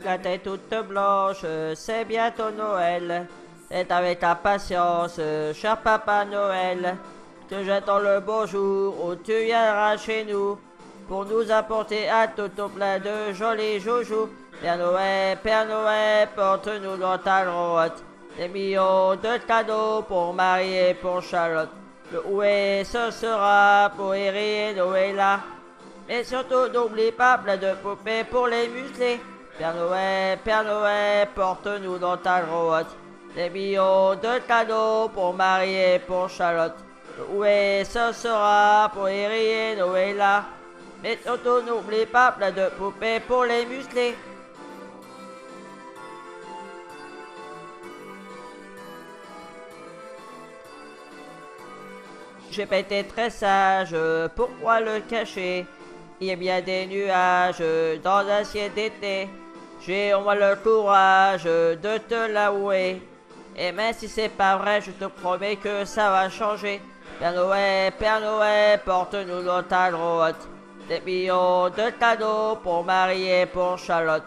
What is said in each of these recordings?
La tête toute blanche, c'est bientôt Noël. C'est avec ta patience, cher Papa Noël, que j'attends le beau jour où tu viendras chez nous pour nous apporter à tout plein de jolis joujoux. Père Noël, porte-nous dans ta grotte des millions de cadeaux pour Marie et pour Charlotte. Le oué, ce sera pour Eri et Noëlla. Mais surtout, n'oublie pas plein de poupées pour les muscler. Père Noël, porte-nous dans ta grotte des millions de cadeaux pour Marie et pour Charlotte. Oui, ce sera pour Eri et Noëlla. Mais surtout, n'oublie pas plein de poupées pour les muscler. J'ai pas été très sage, pourquoi le cacher? Il y a bien des nuages dans un ciel d'été. J'ai au moins le courage de te l'avouer. Et même si c'est pas vrai, je te promets que ça va changer. Père Noël, porte-nous dans ta grotte des millions de cadeaux pour Marie et pour Charlotte.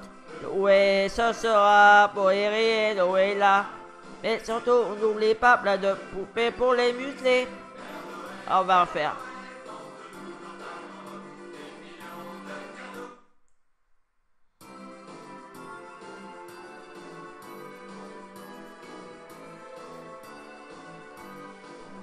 Oui, ce sera pour Eri et Noëlla. Mais surtout, n'oublie pas plein de poupées pour les muscler. On va refaire.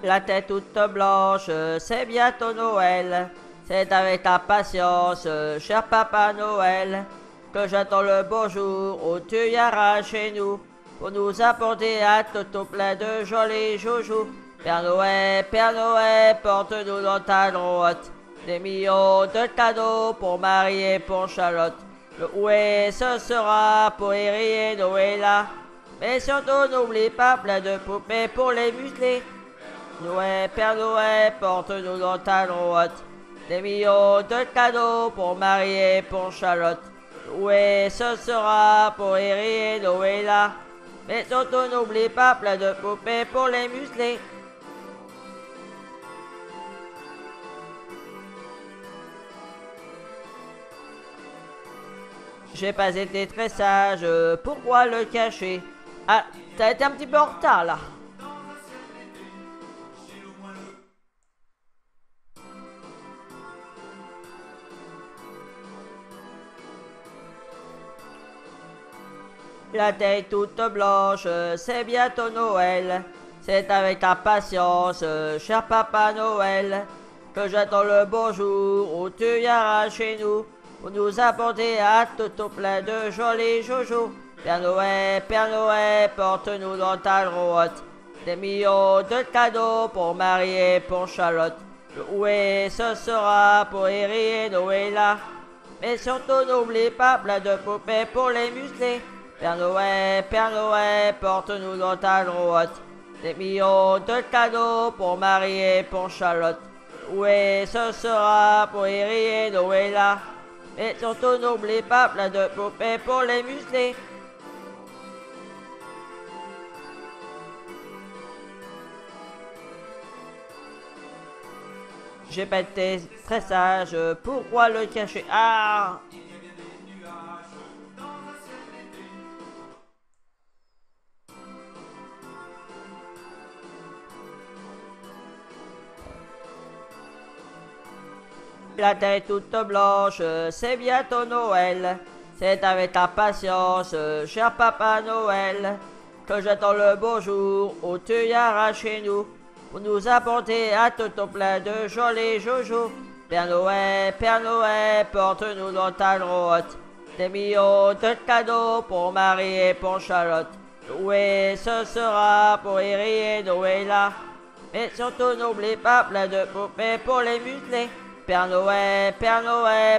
La tête toute blanche, c'est bientôt Noël. C'est avec ta patience, cher Papa Noël, que j'attends le beau jour où tu viendras chez nous pour nous apporter à tout plein de jolis joujoux. Père Noël, porte-nous dans ta grotte des millions de cadeaux pour Marie et pour Charlotte. Le oué, ce sera pour Eri et Noëlla. Mais surtout, n'oublie pas plein de poupées pour les muscler. Père Noël, porte-nous dans ta grotte des millions de cadeaux pour Marie et pour Charlotte. Oui, ce sera pour Eri et Noëlla. Mais surtout, n'oublie pas plein de poupées pour les muscler. J'ai pas été très sage, pourquoi le cacher? Ah, t'as été un petit peu en retard là. La tête toute blanche, c'est bientôt Noël. C'est avec ta patience, cher Papa Noël, que j'attends le beau jour où tu viendras chez nous pour nous apporter à tout plein de jolis joujoux. Père Noël, porte-nous dans ta grotte des millions de cadeaux pour Marie et pour Charlotte. Oui, ce sera pour Eri et Noëlla. Mais surtout, n'oublie pas plein de poupées pour les muscler. Père Noël, porte-nous dans ta grotte des millions de cadeaux pour Marie et pour Charlotte. Oui, ce sera pour Eri et Noëlla. Mais surtout, n'oublie pas plein de poupées pour les muscler. J'ai pas été très sage, pourquoi le cacher? Ah! La tête toute blanche, c'est bientôt Noël. C'est avec ta patience, cher Papa Noël, que j'attends le beau jour où tu viendras chez nous pour nous apporter à tout plein de jolis joujoux. Père Noël, porte-nous dans ta grotte des millions de cadeaux pour Marie et pour Charlotte. Oui, ce sera pour Eri et Noëlla. Mais surtout, n'oublie pas plein de poupées pour les muscler. Père Noël,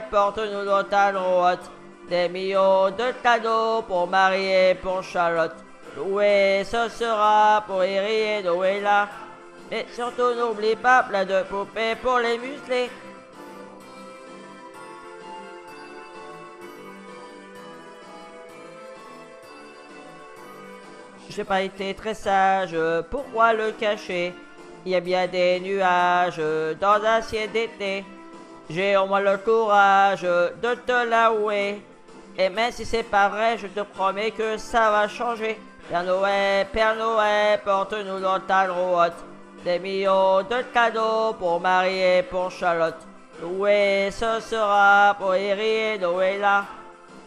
porte-nous dans ta grotte des millions de cadeaux pour Marie et pour Charlotte. Oui, ce sera pour Eri et Noëlla. Mais surtout, n'oublie pas plein de poupées pour les muscler. J'ai pas été très sage, pourquoi le cacher? Il y a bien des nuages dans un ciel d'été. J'ai au moins le courage de te l'avouer. Et même si c'est pas vrai, je te promets que ça va changer. Père Noël, porte-nous dans ta droite des millions de cadeaux pour Marie et pour Charlotte. Oui, ce sera pour Eri et Noëlla.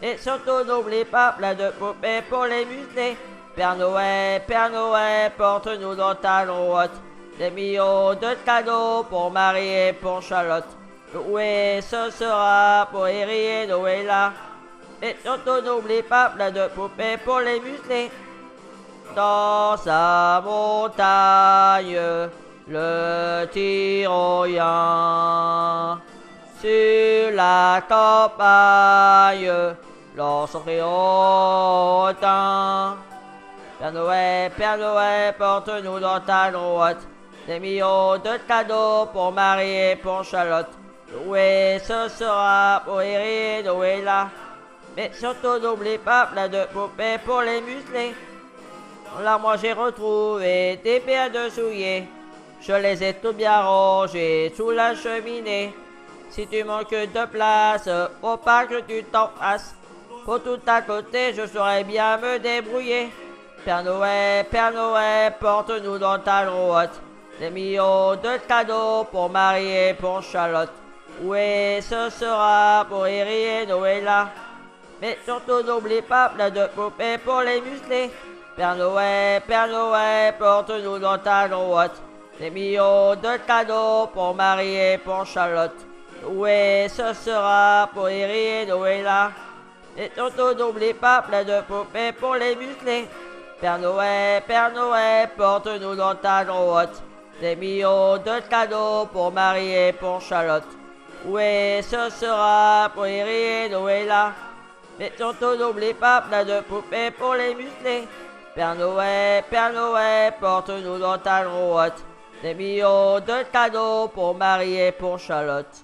Et surtout n'oublie pas plein de poupées pour les muscler. Père Noël, porte-nous dans ta droite des millions de cadeaux pour Marie et pour Charlotte. Oui, ce sera pour Eri et Noëlla. Et surtout n'oublie pas plein de poupées pour les muscler. Dans sa montagne, le tyrolien. Sur la campagne, l'ours criotin. Père Noël, porte-nous dans ta droite des millions de cadeaux pour Marie et pour Charlotte. Oui, ce sera pour Eri et Noëlla. Mais surtout n'oublie pas plein de poupées pour les muscler. Là moi j'ai retrouvé des paires de souliers. Je les ai tout bien rangés sous la cheminée. Si tu manques de place, faut pas que tu t'en fasses. Pour tout à côté, je saurais bien me débrouiller. Père Noël, porte-nous dans ta droite des millions de cadeaux pour Marie et pour Charlotte. Oui, ce sera pour Eri et Noëlla. Mais surtout n'oublie pas plein de poupées pour les muscler. Père Noël, porte-nous dans ta droite des millions de cadeaux pour Marie et pour Charlotte. Oui, ce sera pour Eri et Noëlla. Et surtout n'oublie pas plein de poupées pour les muscler. Père Noël, porte-nous dans ta droite des millions de cadeaux pour Marie et pour Charlotte. Oui, ce sera pour Eri et Noëlla. Mais surtout n'oublie pas plein de poupées pour les muscler. Père Noël, porte-nous dans ta droite des millions de cadeaux pour Marie et pour Charlotte.